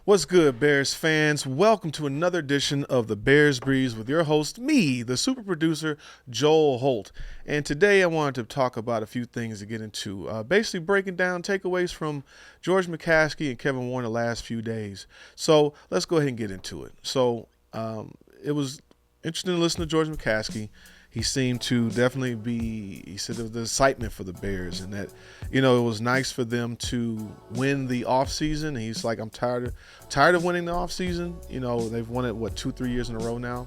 What's good, Bears fans? Welcome to another edition of the Bears Breeze with your host, me, the super producer, Joel Holt. And today I wanted to talk about a few things to get into, basically breaking down takeaways from George McCaskey and Kevin Warren the last few days. So let's go ahead and get into it. It was interesting to listen to George McCaskey. He seemed to definitely he said there was the excitement for the Bears and that, it was nice for them to win the offseason. And he's like, I'm tired of winning the offseason. They've won it, 2-3 years in a row now.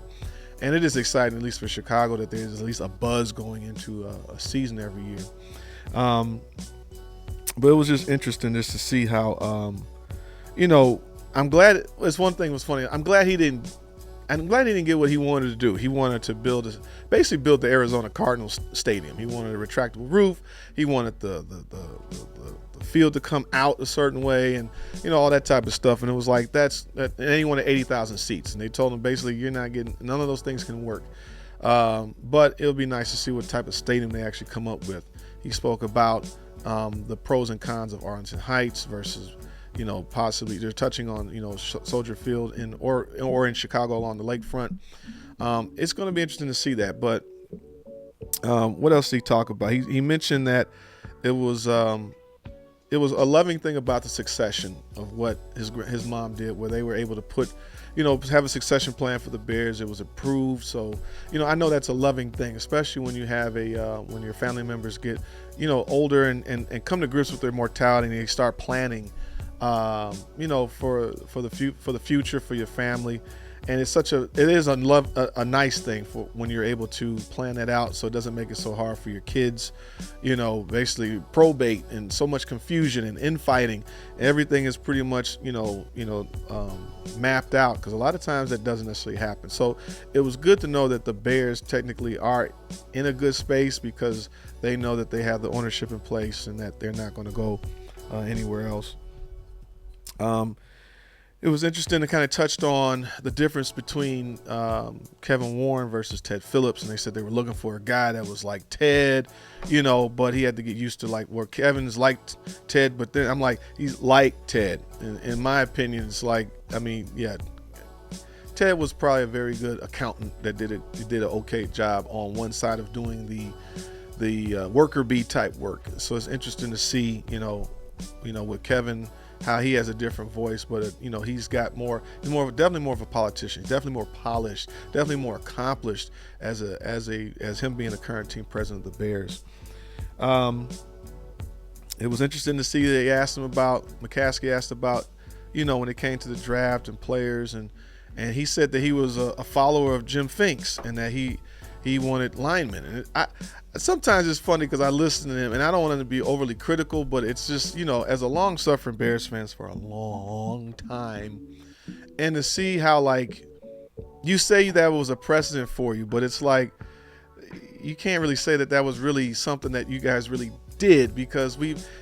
And it is exciting, at least for Chicago, that there's at least a buzz going into a season every year. But it was just interesting just to see how, I'm glad, it's one thing was funny. I'm glad he didn't get what he wanted to do. He wanted to build the Arizona Cardinals stadium. He wanted a retractable roof. He wanted the field to come out a certain way, and all that type of stuff. And it was like and he wanted 80,000 seats. And they told him basically you're not getting, none of those things can work. But it'll be nice to see what type of stadium they actually come up with. He spoke about the pros and cons of Arlington Heights versus, possibly they're touching on, Soldier Field or in Chicago along the lakefront. It's going to be interesting to see that. But what else did he talk about? He mentioned that it was a loving thing about the succession of what his mom did, where they were able to put, have a succession plan for the Bears. It was approved. So, I know that's a loving thing, especially when you have when your family members get, older and come to grips with their mortality and they start planning for the future, for your family. And it is a nice thing for when you're able to plan that out, so it doesn't make it so hard for your kids. Basically probate and so much confusion and infighting. Everything is pretty much mapped out, because a lot of times that doesn't necessarily happen. So it was good to know that the Bears technically are in a good space, because they know that they have the ownership in place and that they're not going to go anywhere else. It was interesting to kind of touched on the difference between Kevin Warren versus Ted Phillips, and they said they were looking for a guy that was like Ted, but he had to get used to where Kevin's like Ted, but then I'm like, he's like Ted. In my opinion, it's like, Ted was probably a very good accountant that did an okay job on one side of doing the worker bee type work. So it's interesting to see, with Kevin, how he has a different voice, but he's definitely more of a politician. He's definitely more polished, definitely more accomplished as him being the current team president of the Bears. It was interesting to see that McCaskey asked about, when it came to the draft and players, and he said that he was a follower of Jim Finks and that he wanted linemen. And sometimes it's funny because I listen to him and I don't want him to be overly critical, but it's just, as a long-suffering Bears fans for a long time, and to see how, you say that was a precedent for you, but it's like you can't really say that was really something that you guys really did, because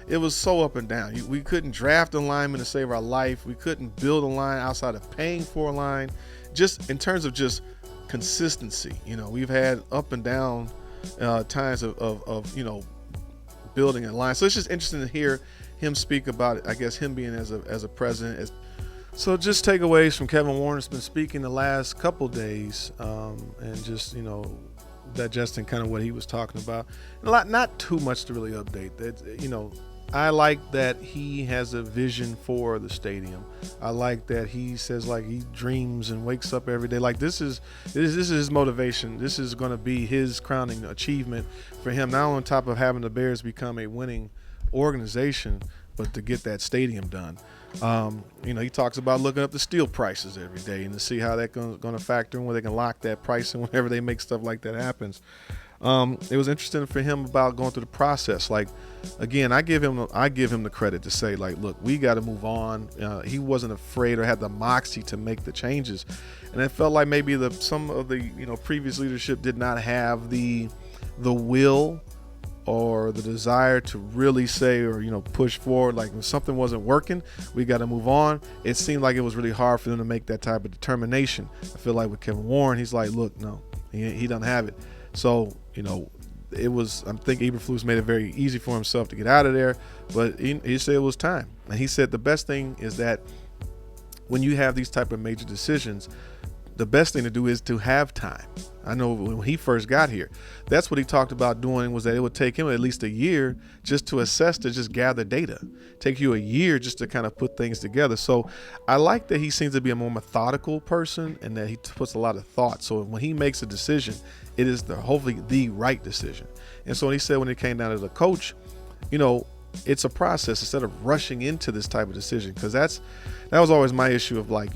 it was so up and down. We couldn't draft a lineman to save our life. We couldn't build a line outside of paying for a line. Just in terms of just consistency, we've had up and down times of building a line. So it's just interesting to hear him speak about it. I guess him being as a president. So just takeaways from Kevin Warren has been speaking the last couple days, and just digesting kind of what he was talking about. And not too much to really update. That I like that he has a vision for the stadium. I like that he says he dreams and wakes up every day. This is his motivation. This is going to be his crowning achievement for him, not on top of having the Bears become a winning organization, but to get that stadium done. He talks about looking up the steel prices every day and to see how that's going to factor in, where they can lock that price in whenever they make stuff like that happens. It was interesting for him about going through the process. Again, I give him the credit to say, look, we got to move on. He wasn't afraid or had the moxie to make the changes, and it felt like maybe some of the previous leadership did not have the will or the desire to really say or push forward. When something wasn't working, we got to move on. It seemed like it was really hard for them to make that type of determination. I feel like with Kevin Warren, he's like, look, no, he doesn't have it. So I think Eberflus made it very easy for himself to get out of there, but he said it was time. And he said the best thing is that when you have these type of major decisions, the best thing to do is to have time. I know when he first got here, that's what he talked about doing, was that it would take him at least a year just to assess, to just gather data. Take you a year just to kind of put things together. So I like that he seems to be a more methodical person and that he puts a lot of thought. So when he makes a decision, it is hopefully the right decision. And so he said when it came down to the coach, it's a process instead of rushing into this type of decision, because that was always my issue of like,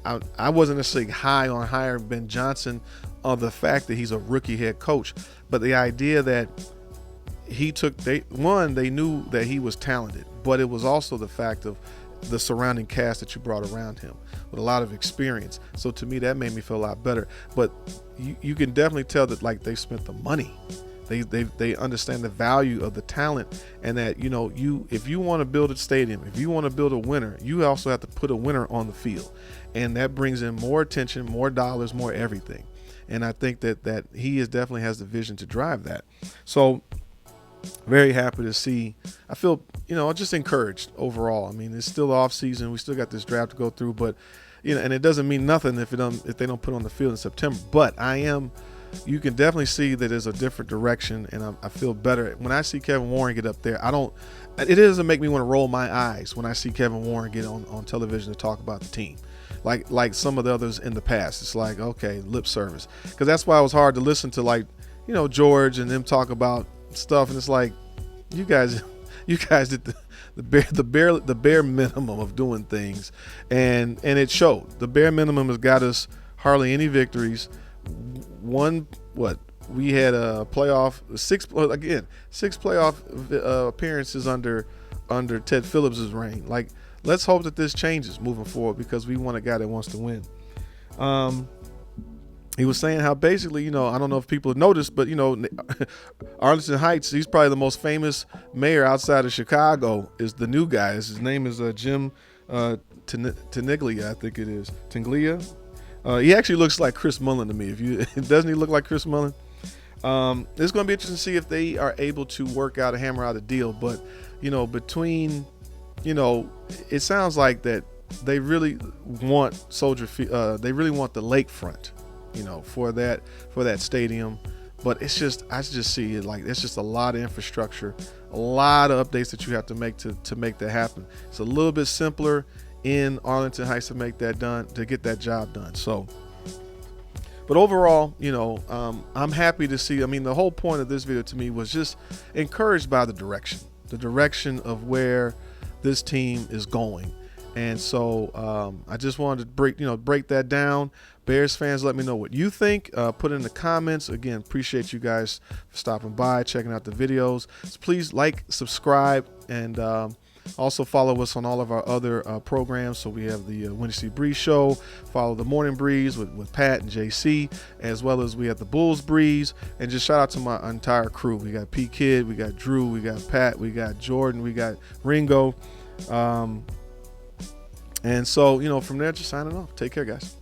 I wasn't necessarily high on hiring Ben Johnson on the fact that he's a rookie head coach, but the idea that they knew that he was talented, but it was also the fact of the surrounding cast that you brought around him with a lot of experience. So to me, that made me feel a lot better. But you can definitely tell that like they spent the money. They understand the value of the talent, and that if you want to build a stadium, if you want to build a winner, you also have to put a winner on the field, and that brings in more attention, more dollars, more everything. And I think that he definitely has the vision to drive that. So very happy to see. I feel just encouraged overall. I mean, it's still off season. We still got this draft to go through, but and it doesn't mean nothing if they don't put on the field in September. But you can definitely see that there's a different direction, and I feel better when I see Kevin Warren get up there. It doesn't make me want to roll my eyes when I see Kevin Warren get on television to talk about the team, like some of the others in the past. It's like, okay, lip service, because that's why it was hard to listen to George and them talk about stuff, and it's like you guys did the bare minimum of doing things, and it showed. The bare minimum has got us hardly any victories. We had a six playoff appearances under Ted Phillips' reign. Like, let's hope that this changes moving forward, because we want a guy that wants to win. He was saying how basically, I don't know if people have noticed, but Arlington Heights, he's probably the most famous mayor outside of Chicago, is the new guy. His name is Jim Teniglia, I think it is. Tenglia. He actually looks like Chris Mullin to me. Doesn't he look like Chris Mullin? It's going to be interesting to see if they are able to hammer out a deal. But between, it sounds like that they really want Soldier Field. They really want the lakefront, for that stadium. But I just see it like it's just a lot of infrastructure, a lot of updates that you have to make to make that happen. It's a little bit simpler in Arlington Heights to make that done, to get that job done. So, but overall, I'm happy to see. I mean, the whole point of this video to me was just encouraged by the direction of where this team is going. And so I just wanted to break that down. Bears fans, let me know what you think. Put it in the comments. Again, appreciate you guys for stopping by, checking out the videos. So please like, subscribe, and also follow us on all of our other programs. So we have the Wednesday Breeze Show. Follow the Morning Breeze with Pat and JC, as well as we have the Bulls Breeze. And just shout out to my entire crew. We got P Kid, we got Drew, we got Pat, we got Jordan, we got Ringo. And so, from there, just signing off. Take care, guys.